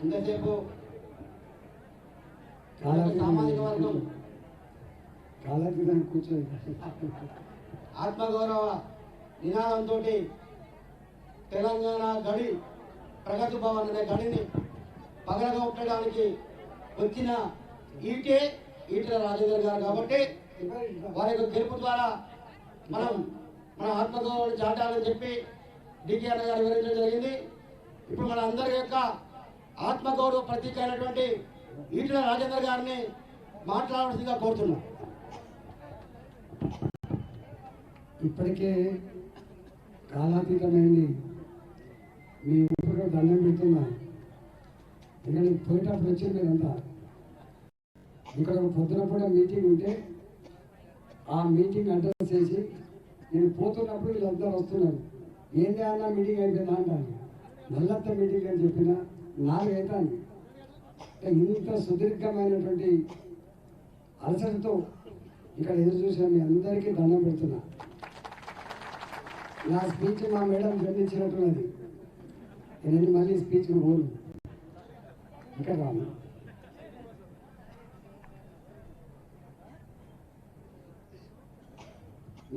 ఇంతసేపు సామాజిక వర్గం కూర్చొని ఆత్మగౌరవ నినాదంతో తెలంగాణ గడి ప్రగతి భవన్ అనే గడిని పగలగొట్టడానికి వచ్చిన ఈటెల రాజేందర్ గారు కాబట్టి వారి యొక్క గెలుపు ద్వారా మనం మన ఆత్మగౌరవాన్ని చాటాలని చెప్పి డికే అన్న గారు వివరించడం జరిగింది. ఇప్పుడు మన అందరి యొక్క ఆత్మగౌరవ ప్రతీక అయినటువంటి ఈటెల రాజేందర్ గారిని మాట్లాడాల్సిందిగా కోరుతున్నాం. ఇప్పటికే కాలాతీతమైంది మీ ఊపిరిలో దండం పెడుతున్నా. ఇక్కడ పోయేటప్పుడు వచ్చింది మీరంతా. ఇక్కడ ఒక పొద్దున పూట మీటింగ్ ఉంటే ఆ మీటింగ్ అడ్రస్ చేసి నేను పోతున్నప్పుడు వీళ్ళందరూ వస్తున్నారు. ఏంటి అన్న మీటింగ్ అయిపోయిందా అంటాను. నల్లత్త మీటింగ్ అని చెప్పిన 4 అవుతాను. ఇంత సుదీర్ఘమైనటువంటి అలసటతో ఇక్కడ ఎదురు చూసాను. మీ అందరికీ దండం పెడుతున్నా. నా స్పీచ్ మా మేడం గమనించినట్టున్నది. నేను మళ్ళీ స్పీచ్కి పోను, ఇంకా రాను.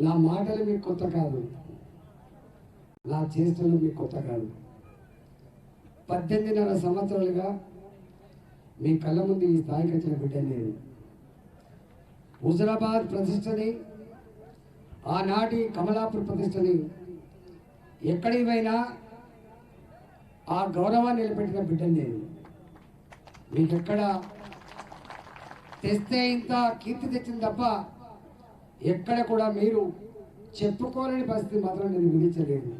నా మాటలు మీకు కొత్త కాదు, నా చేష్టలు మీకు కొత్త కాదు. 18.5 సంవత్సరాలుగా మీ కళ్ళ ముందు ఈ స్థాయికి వచ్చిన బిడ్డ నేను. హుజరాబాద్ ప్రతిష్టని, ఆనాటి కమలాపూర్ ప్రతిష్టని ఎక్కడికి పోయినా ఆ గౌరవాన్ని నిలబెట్టిన బిడ్డ నేను. మీకెక్కడ తెస్తే ఇంత కీర్తి తెచ్చింది తప్ప ఎక్కడ కూడా మీరు చెప్పుకోలేని పరిస్థితి మాత్రం నేను విధించలేదు.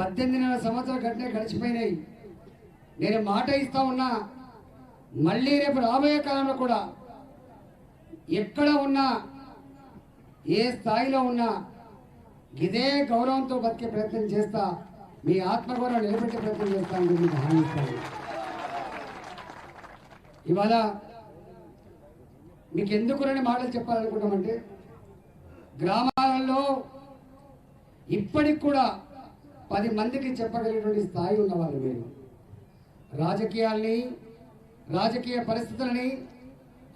18.5 సంవత్సరాలు గడిచిపోయినాయి. నేను మాట ఇస్తా ఉన్నా, మళ్ళీ రేపు రాబోయే కాలంలో కూడా ఎక్కడ ఉన్నా, ఏ స్థాయిలో ఉన్నా ఇదే గౌరవంతో బతికే ప్రయత్నం చేస్తా. మీ ఆత్మగౌరవం నిలబెట్టే ప్రయత్నం చేస్తానని మీకు హామీ ఇస్తాను. ఇవాళ మీకు ఎందుకు 2 మాటలు చెప్పాలనుకుంటామంటే, గ్రామాలలో ఇప్పటికి కూడా 10 మందికి చెప్పగలిగినటువంటి స్థాయి ఉన్నవాళ్ళు మీరు. రాజకీయాల్ని, రాజకీయ పరిస్థితులని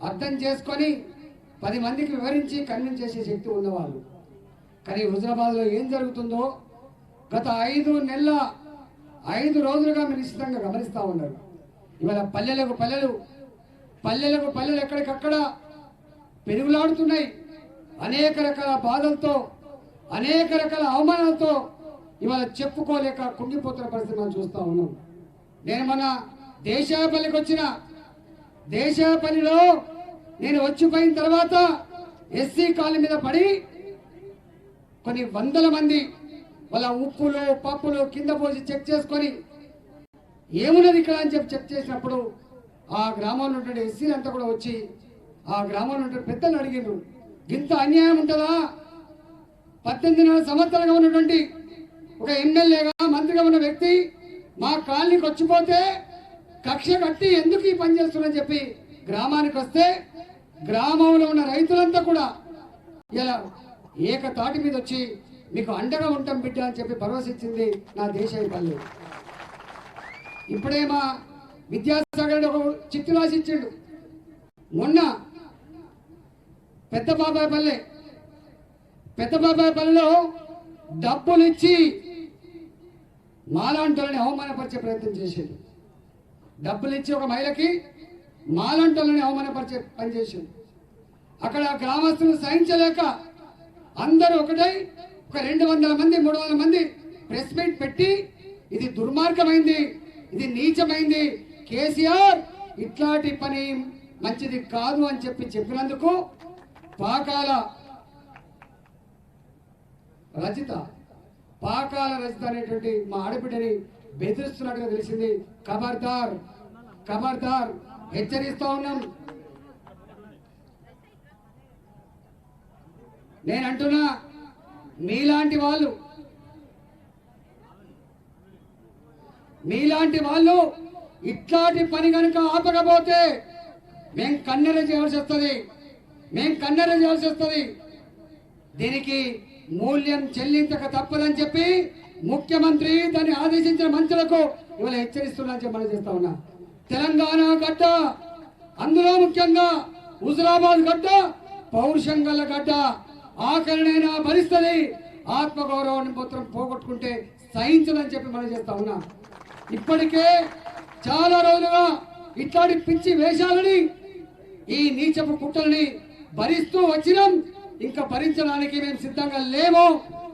అర్థం చేసుకొని 10 మందికి వివరించి కన్విన్స్ చేసే శక్తి ఉన్నవాళ్ళు. కానీ హుజరాబాద్లో ఏం జరుగుతుందో గత 5 నెలల 5 రోజులుగా మీరు నిశ్చితంగా గమనిస్తూ ఉన్నారు. ఇవాళ పల్లెలకు పల్లెలు ఎక్కడికక్కడ పెరుగులాడుతున్నాయి. అనేక రకాల బాధలతో, అనేక రకాల అవమానాలతో ఇవాళ చెప్పుకోలేక కుంగిపోతున్న పరిస్థితి మనం చూస్తూ ఉన్నాం. నేను మన దేశాపల్లికి వచ్చిన, దేశాపల్లిలో నేను వచ్చిపోయిన తర్వాత ఎస్సీ కాలనీ మీద పడి కొన్ని వందల మంది వాళ్ళ ఉప్పులు పప్పులు కింద పోసి చెక్ చేసుకొని ఏమున్నది ఇక్కడ అని చెప్పి చెక్ చేసినప్పుడు ఆ గ్రామంలో ఉండే ఎస్సీలు అంతా కూడా వచ్చి ఆ గ్రామంలో ఉండే పెద్దలు అడిగారు, ఇంత అన్యాయం ఉంటుందా? 18 సంవత్సరాలుగా ఉన్నటువంటి ఒక ఎమ్మెల్యేగా, మంత్రిగా ఉన్న వ్యక్తి మా కాలనీకి వచ్చిపోతే కక్ష కట్టి ఎందుకు ఈ పని చేస్తున్నారని చెప్పి గ్రామానికి వస్తే గ్రామంలో ఉన్న రైతులంతా కూడా ఇలా ఏకతాటి మీద వచ్చి మీకు అండగా ఉంటాం బిడ్డ అని చెప్పి భరోసా ఇచ్చింది నా దేశాయపల్లి. ఇప్పుడే మా విద్యాసాగర్ ఒక చిత్తు రాసి ఇచ్చిండు. మొన్న పెద్ద బాబాయపల్లిలో డబ్బులు ఇచ్చి మాలాంటోళ్ళని అవమానపరిచే ప్రయత్నం చేసిండు. డబ్బులు ఇచ్చి ఒక మహిళకి మాలాంటోళ్ళని అవమానపరిచే పని చేసిండు. అక్కడ గ్రామస్తులు సహించలేక అందరూ ఒకటై ఒక 200 మంది 300 మంది ప్రెస్ మీట్ పెట్టి ఇది దుర్మార్గమైంది, ఇది నీచమైంది, కేసీఆర్ ఇట్లాంటి పని మంచిది కాదు అని చెప్పినందుకు పాకాల రజిత అనేటువంటి మా ఆడబిడ్డని బెదిరిస్తున్నట్టుగా తెలిసింది. ఖబర్దార్ హెచ్చరిస్తా ఉన్నాం. నేను అంటున్నా, మీలాంటి వాళ్ళు ఇట్లాంటి పని కనుక ఆపకపోతే మేము కన్నెర చేయాల్సి వస్తుంది. దీనికి మూల్యం చెల్లించక తప్పదని చెప్పి ముఖ్యమంత్రి దాన్ని ఆదేశించిన మంత్రులకు ఇవాళ హెచ్చరిస్తున్నా చెప్పని చేస్తా ఉన్నా. తెలంగాణ గడ్డ, అందులో ముఖ్యంగా హుజురాబాద్ గడ్డ పౌరుషం గల గడ్డ. ఆఖరినైనా భరిస్తుంది, ఆత్మగౌరవాన్ని మాత్రం పోగొట్టుకుంటే సహించదని చెప్పి మనం చేస్తా ఉన్నా. ఇప్పటికే చాలా రోజులుగా ఇట్లాంటి పిచ్చి వేషాలని, ఈ నీచపు కుట్రల్ని భరిస్తూ వచ్చినాం. ఇంకా భరించడానికి మేము సిద్ధంగా లేము.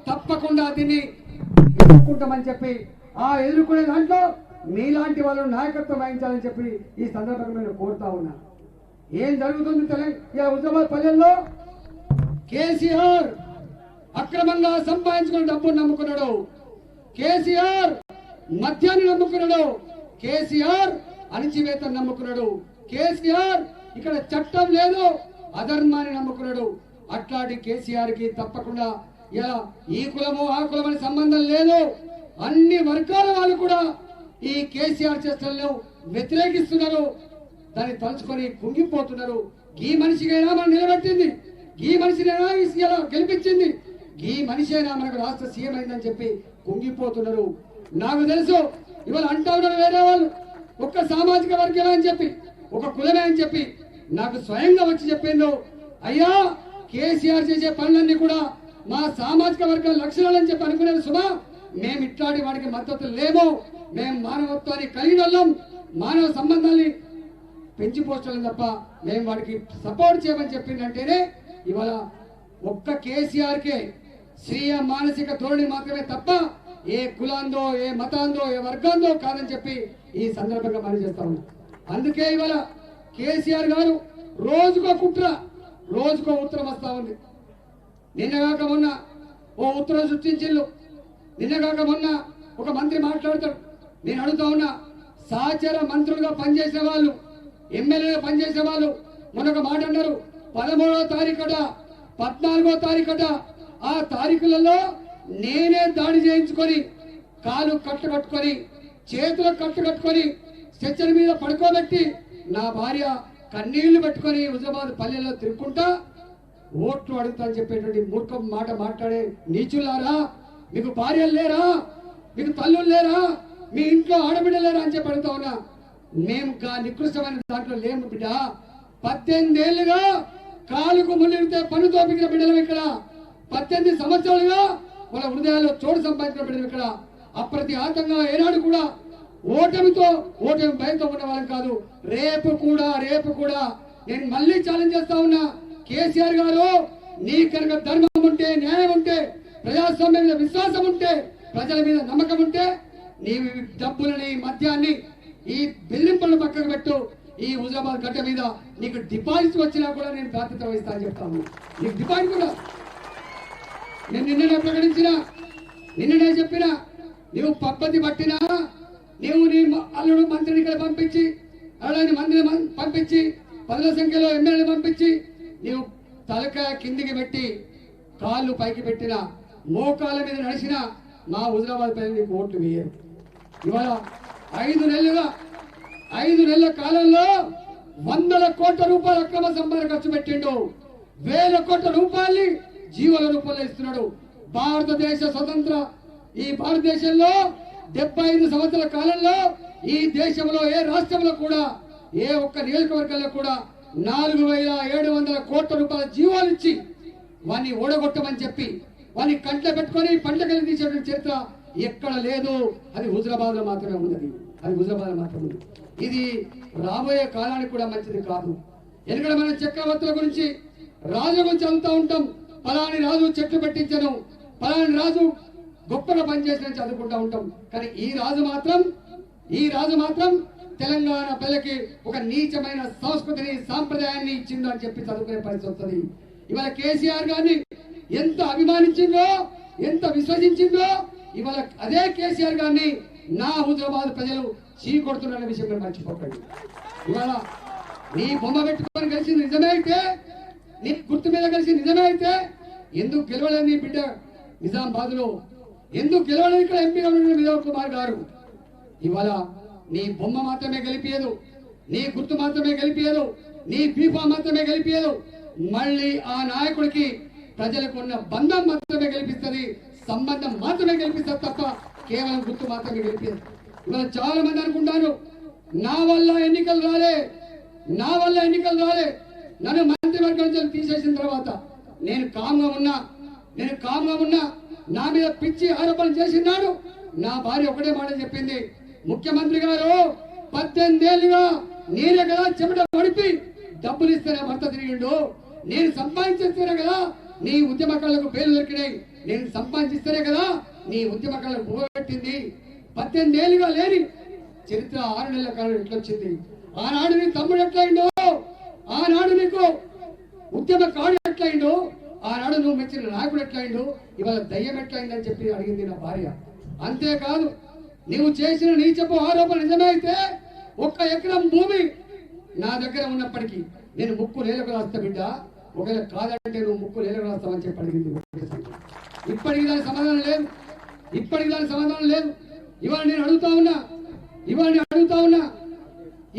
తప్పకుండా దీన్ని ఎదుర్కొంటామని చెప్పి, ఆ ఎదుర్కొనే దాంట్లో మీలాంటి వాళ్ళు నాయకత్వం వహించాలని చెప్పి ఈ సందర్భంగా నేను కోరుతా ఉన్నా. ఏం జరుగుతుంది తెలంగాణ హుజురాబాద్ ప్రజల్లో? కేసీఆర్ అక్రమంగా సంపాదించుకున్న డబ్బును నమ్ముకున్నాడు. కేసీఆర్ మద్యాన్ని నమ్ముకున్నాడు. కేసీఆర్ అణిచివేతను నమ్ముకున్నాడు. కేసీఆర్ ఇక్కడ చట్టం లేదు, అధర్మాన్ని నమ్ముకున్నాడు. అట్లాంటి కేసీఆర్ కి తప్పకుండా ఇలా ఈ కులము ఆ కులమని సంబంధం లేదు. అన్ని వర్గాల వాళ్ళు కూడా ఈ కేసీఆర్ చేష్టలను వ్యతిరేకిస్తున్నారు. దాన్ని తలుచుకొని కుంగిపోతున్నారు. ఈ మనిషికైనా మనం నిలబెట్టింది, ఈ మనిషినైనా ఇలా గెలిపించింది, ఈ మనిషి అయినా మనకు రాష్ట్ర సీఎం అయిందని చెప్పి కుంగిపోతున్నారు. నాకు తెలుసు ఇవాళ అంటా ఉన్నారు వేరే వాళ్ళు, ఒక్క సామాజిక వర్గమే అని చెప్పి, ఒక కులమే అని చెప్పి. నాకు స్వయంగా వచ్చి చెప్పిండు, అయ్యా కేసీఆర్ చేసే పనులన్నీ కూడా మా సామాజిక వర్గాల లక్షణాలని చెప్పి అనుకునేది సుమా. మేము ఇట్లాంటి వాడికి మద్దతు లేము. మేము మానవత్వాన్ని కలిగిన వాళ్ళం, మానవ సంబంధాన్ని పెంచిపోవడం తప్ప మేము వాడికి సపోర్ట్ చేయమని చెప్పిందంటేనే ఇవాళ ఒక్క కేసీఆర్కే స్వీయ మానసిక ధోరణి మాత్రమే తప్ప ఏ కులాందో ఏ మతాందో ఏ వర్గాందో కాదని చెప్పి ఈ సందర్భంగా మనం చేస్తా ఉన్నాం. అందుకే ఇవాళ కేసీఆర్ గారు రోజుకో కుట్ర, రోజుకో ఉత్తరం వస్తా ఉంది. నిన్నగాక మొన్న ఓ ఉత్తరం సృష్టించిల్లు. నిన్నగాక మొన్న ఒక మంత్రి మాట్లాడతాడు. నేను అడుగుతా ఉన్నా, సహచర మంత్రులుగా పనిచేసే వాళ్ళు, ఎమ్మెల్యేగా పనిచేసే వాళ్ళు మొన్న ఒక మాట అన్నారు, 13వ తారీఖుట 14వ తారీఖుట ఆ తారీఖులలో నేనే దాడి చేయించుకొని, కాలు కట్టు కట్టుకొని, చేతులు కట్టు కట్టుకొని, స్ట్రెచ్చర్ మీద పడుకోబెట్టి, నా భార్య కన్నీళ్లు పెట్టుకొని హుజురాబాద్ పల్లెల్లో తిరుక్కుంటా ఓట్లు అడుగుతా అని చెప్పేటువంటి మూర్ఖం మాట మాట్లాడే నీచులారా, మీకు భార్యలు లేరా, మీకు తల్లులు లేరా, మీ ఇంట్లో ఆడబిడ్డలు లేరా అని చెప్పి అడుగుతా ఉన్నా. మేము నికృష్టమైన దాంట్లో లేము బిడ్డ. 18 ఏళ్లుగా కాలుకు ముళ్ళితే పన్ను తోపికిన బిడ్డలు ఇక్కడ. 18 సంవత్సరాలుగా వాళ్ళ హృదయాల్లో చోటు సంపాదించిన బిడ్డలు ఇక్కడ. అప్రతి ఆతంగా ఏనాడు కూడా ఓటమి భయంతో ఉన్న వాళ్ళం కాదు. రేపు కూడా నేను మళ్ళీ ఛాలెంజ్ చేస్తా ఉన్నా, కేసీఆర్ గారు నీ కనుక ధర్మం ఉంటే, న్యాయం ఉంటే, ప్రజాస్వామ్యం మీద విశ్వాసం ఉంటే, ప్రజల మీద నమ్మకం ఉంటే, నీ డబ్బులని మద్యాన్ని ఈ బెల్లింపలను పక్కకు పెట్టు. ఈ హుజురాబాద్ గడ్డ మీద నీకు డిపాజిట్ వచ్చినా కూడా నేను బాధ్యత వహిస్తా అని చెప్తాను. నీకు డిపాజిట్ కూడా నేను నిన్ననే ప్రకటించిన, నిన్ననే చెప్పిన, నువ్వు పద్ధతి పట్టినా, నీవు నీ అల్లుడు మంత్రిని ఇక్కడ పంపించి, అలాంటి మంత్రిని పంపించి, 10ల సంఖ్యలో ఎమ్మెల్యేని పంపించి, నీవు తలకాయ కిందికి పెట్టి కాళ్ళు పైకి పెట్టిన, మోకాళ్ళ మీద నడిచిన మా హుజురాబాద్ ప్రజలు నీకు ఓట్లు వేయరు. ఇవాళ 5 నెలల కాలంలో 100 కోట్ల రూపాయల అక్రమ సంపాదన ఖర్చు పెట్టిండు. 1000 కోట్ల రూపాయల్ని జీవోల రూపంలో ఇస్తున్నాడు. భారతదేశ స్వతంత్ర ఈ భారతదేశంలో 75 సంవత్సరాల కాలంలో ఈ దేశంలో ఏ రాష్ట్రంలో కూడా ఏ ఒక్క నియోజకవర్గంలో కూడా 4700 కోట్ల రూపాయల జీవాలు ఇచ్చి వాన్ని ఓడగొట్టమని చెప్పి వాన్ని కంట్లో పెట్టుకొని పంటకెళ్ళి తీసేటువంటి చరిత్ర ఎక్కడ లేదు. అది హుజురాబాద్ లో మాత్రమే ఉన్నది. ఇది రాబోయే కాలానికి కూడా మంచిది కాదు. ఎందుకంటే మనం చక్రవర్తుల గురించి, రాజు గురించి చదువుతూ ఉంటాం. పలాని రాజు చెట్లు పెట్టించను, పలాని రాజు గొప్పగా పనిచేసిన చదువుకుంటూ ఉంటాం. కానీ ఈ రాజు మాత్రం తెలంగాణ ప్రజలకి ఒక నీచమైన సంస్కృతిని, సాంప్రదాయాన్ని ఇచ్చిందో అని చెప్పి చదువుకునే పరిస్థితి వస్తుంది. ఇవాళ కేసీఆర్ గారిని ఎంత అభిమానించిందో, ఎంత విశ్వసించిందో, ఇవాళ అదే కేసీఆర్ గారిని నా హుజురాబాద్ ప్రజలు చీకొడుతున్న విషయం మీరు మర్చిపోకండి. ఇవాళ నీ బొమ్మ పెట్టుకొని కలిసి నిజమే అయితే, నీ గుర్తు మీద కలిసి నిజమే అయితే, ఎందుకు గెలవలేదు నీ బిడ్డ నిజామాబాద్ లో? ఎందుకు గెలవలేదు ఇక్కడ ఎంపీగా ఉన్న విజయ్ కుమార్ గారు? ఇవాళ నీ బొమ్మ మాత్రమే గెలిపియదు, నీ గుర్తు మాత్రమే గెలిపియదు, నీ బీఫా మాత్రమే గెలిపియదు. మళ్ళీ ఆ నాయకుడికి ప్రజలకు ఉన్న బంధం మాత్రమే గెలిపిస్తుంది, సంబంధం మాత్రమే గెలిపిస్తుంది తప్ప కేవలం గుర్తు మాత్రమే గెలిపియదు. ఇవాళ చాలా మంది అనుకుంటారు నా వల్ల ఎన్నికలు రాలే, నా వల్ల ఎన్నికలు రాలే, నన్ను మంత్రివర్గం నుంచి తీసేసిన తర్వాత నేను కామ్గా ఉన్నా, నా మీద పిచ్చి ఆరోపణలు చేసినాడు. నా భార్య ఒకటే మాట చెప్పింది, ముఖ్యమంత్రి గారు 18 ఏళ్ళుగా నేనే కదా చెమట పడిపి డబ్బులు ఇస్తేనే భర్త తిరిగిండు, నేను సంపాదించేస్తేనే కదా నీ ఉద్యమకారులకు పేరు దొరికినాయి, నేను సంపాదించిస్తేనే కదా నీ ఉద్యమకారులకు పోగొట్టింది. 18 ఏళ్ళుగా లేని చరిత్ర 6 నెలల కాలం ఎట్లొచ్చింది? ఆనాడు నీ తమ్ముడు ఎట్లయిండో, ఆనాడు నీకు ఉద్యమకారుడు ఎట్లయిండో, ఆనాడు నువ్వు మెచ్చిన నాయకుడు ఎట్లయిండు, ఇవాళ దయ్యం ఎట్లయిందని చెప్పి అడిగింది నా భార్య. అంతేకాదు నీవు చేసిన నీచపు ఆరోపణ నిజమే అయితే 1 ఎకరం భూమి నా దగ్గర ఉన్నప్పటికీ నేను ముక్కు నేలకు రాస్తా బిడ్డ, ఒకవేళ కాదంటే నువ్వు ముక్కు నేలకు రాస్తావని చెప్పి అడిగింది. ఇప్పటికి దాని సమాధానం లేదు. ఇవాళ నేను అడుగుతా ఉన్నా,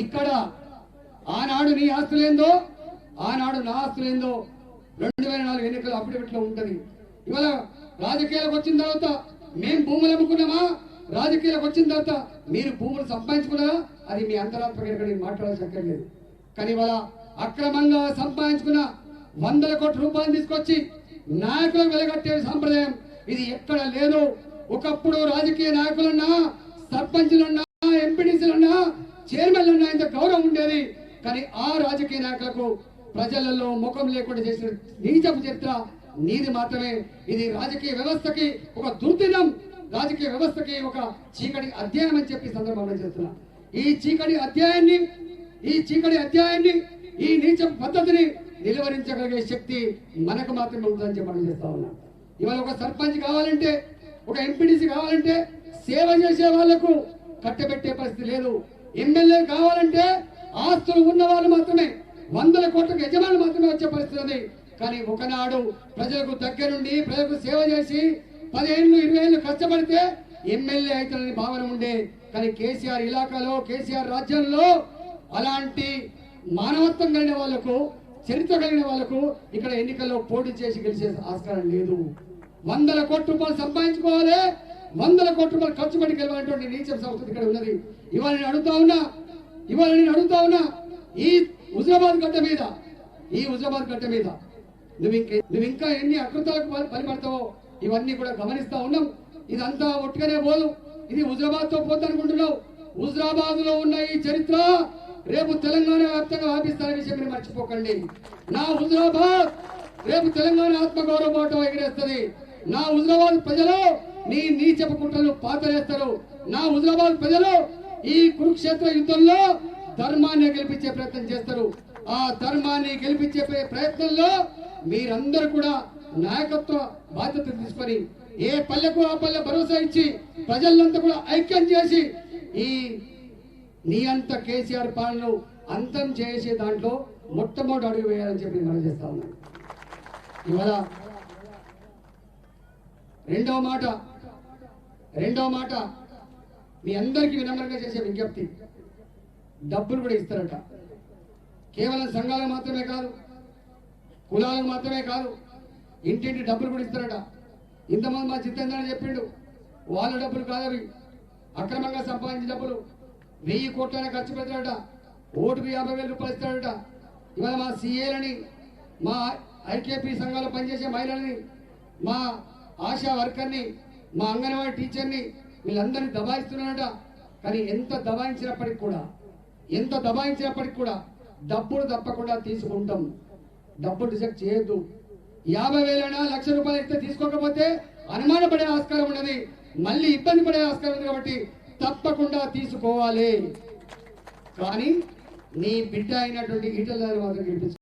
ఇక్కడ ఆనాడు నీ ఆస్తులేందో, ఆనాడు నా ఆస్తులేందో 2004 ఎన్నికల అఫిడవిట్లో ఉంటది. ఇవాళ రాజకీయాలకు వచ్చిన తర్వాత మేము భూములు అమ్ముకున్నామా, రాజకీయాలకు వచ్చిన తర్వాత మీరు భూములు సంపాదించుకున్నారా, అది మీ అంతరాత్మక నేను మాట్లాడాల్సి అక్కర్లేదు. కానీ ఇవాళ అక్రమంగా సంపాదించుకున్న 100 కోట్ల రూపాయలు తీసుకొచ్చి నాయకులకు వెలగట్టే సాంప్రదాయం ఇది ఎక్కడ లేదు. ఒకప్పుడు రాజకీయ నాయకులున్నా, సర్పంచులున్నా, ఎంపీటీసీలున్నా, చైర్మన్లున్నా ఇంత గౌరవం ఉండేది. కానీ ఆ రాజకీయ నాయకులకు ప్రజలలో ముఖం లేకుండా చేసిన నీచపు చరిత్ర నీది మాత్రమే. ఇది రాజకీయ వ్యవస్థకి ఒక దుర్దినం, రాజకీయ వ్యవస్థకి ఒక చీకటి అధ్యాయం అని చెప్పి సందర్భంగా చేస్తున్నా. ఈ చీకటి అధ్యాయాన్ని ఈ నీచ పద్ధతిని నిలువరించగలిగే శక్తి మనకు మాత్రమే ఉందని చెప్పి మనం చేస్తా ఉన్నాం. ఇవాళ ఒక సర్పంచ్ కావాలంటే, ఒక ఎంపీటీసీ కావాలంటే సేవ చేసే వాళ్లకు కట్టబెట్టే పరిస్థితి లేదు. ఎమ్మెల్యే కావాలంటే ఆస్తులు ఉన్న వాళ్ళు మాత్రమే, 100 కోట్లకు యజమానులు మాత్రమే వచ్చే పరిస్థితి ఉంది. కానీ ఒకనాడు ప్రజలకు దగ్గరుండి ప్రజలకు సేవ చేసి 10 ఏళ్ళు 20 ఏళ్ళు కష్టపడితే ఎమ్మెల్యే అవుతారని భావన ఉండే. కానీ కేసీఆర్ ఇలాకాలో, కేసీఆర్ రాజ్యంలో అలాంటి మానవత్వం కలిగిన వాళ్లకు, చరిత్ర కలిగిన వాళ్లకు ఇక్కడ ఎన్నికల్లో పోటీ చేసి గెలిచే ఆస్కారం లేదు. 100 కోట్ల రూపాయలు సంపాదించుకోవాలి, 100 కోట్ల రూపాయలు ఖర్చు పెట్టి గెలవాలనేటువంటి నీచం సంస్కృతి ఇక్కడ ఉన్నది. ఇవాళ నేను అడుగుతా ఉన్నా ఈ హుజరాబాద్ గడ్డ మీద నువ్వు ఇంకా ఎన్ని అకృతాలకు బలిపడతావో ఇవన్నీ కూడా గమనిస్తా ఉన్నాం. ఇదంతా ఒట్టుగానే పోదు, ఇది హుజరాబాద్ తో పోద్ది అనుకుంటున్నావు. హుజరాబాద్ లో ఉన్న ఈ చరిత్ర రేపు తెలంగాణ వ్యాప్తంగా వ్యాపిస్తారనే విషయం మీరు మర్చిపోకండి. నా హుజరాబాద్ రేపు తెలంగాణ ఆత్మగౌరవ బాట ఎగిరేస్తుంది. నా హుజరాబాద్ ప్రజలు నీ నీచపు కుట్రలు పాతరేస్తారు. నా హుజరాబాద్ ప్రజలు ఈ కురుక్షేత్ర యుద్ధంలో ధర్మాన్ని గెలిపించే ప్రయత్నం చేస్తారు. ఆ ధర్మాన్ని గెలిపించే ప్రయత్నంలో మీరందరూ కూడా నాయకత్వ బాధ్యత తీసుకొని ఏ పల్లెకు ఆ పల్లె భరోసా ఇచ్చి ప్రజలంతా కూడా ఐక్యం చేసి ఈ నీ అంత కేసీఆర్ పాలనను అంతం చేసే దాంట్లో మొట్టమొదటి అడుగు వేయాలని చెప్పి మనం చేస్తా ఉన్నాం. ఇవాళ రెండవ మాట మీ అందరికీ వినమ్రంగా చేసే విజ్ఞప్తి, డబ్బులు కూడా ఇస్తారట. కేవలం సంఘాలకు మాత్రమే కాదు, కులాలకు మాత్రమే కాదు, ఇంటింటి డబ్బులు కూడా ఇస్తారట. ఇంతమంది మా జితేంద్ర చెప్పిండు, వాళ్ళ డబ్బులు కాదవి, అక్రమంగా సంపాదించిన డబ్బులు 1000 కోట్లైనా ఖర్చు పెడతాడట, ఓటుకు 50,000 రూపాయలు ఇస్తాడట. ఇవాళ మా సీఏలని, మా ఐకేపీ సంఘాలు పనిచేసే మహిళల్ని, మా ఆశా వర్కర్ని, మా అంగన్వాడీ టీచర్ని వీళ్ళందరినీ దబాయిస్తున్నారట. కానీ ఎంత దబాయించినప్పటికి కూడా డబ్బులు తప్పకుండా తీసుకుంటాం. డబ్బులు రిజెక్ట్ చేయొద్దు. 50,000 1,00,000 రూపాయలు ఇస్తే తీసుకోకపోతే అనుమానపడే ఆస్కారం ఉన్నది, మళ్ళీ ఇబ్బంది పడే ఆస్కారం ఉంది. కాబట్టి తప్పకుండా తీసుకోవాలి. కానీ నీ బిడ్డ అయినటువంటి ఈటల మాత్రం గెలిపించు.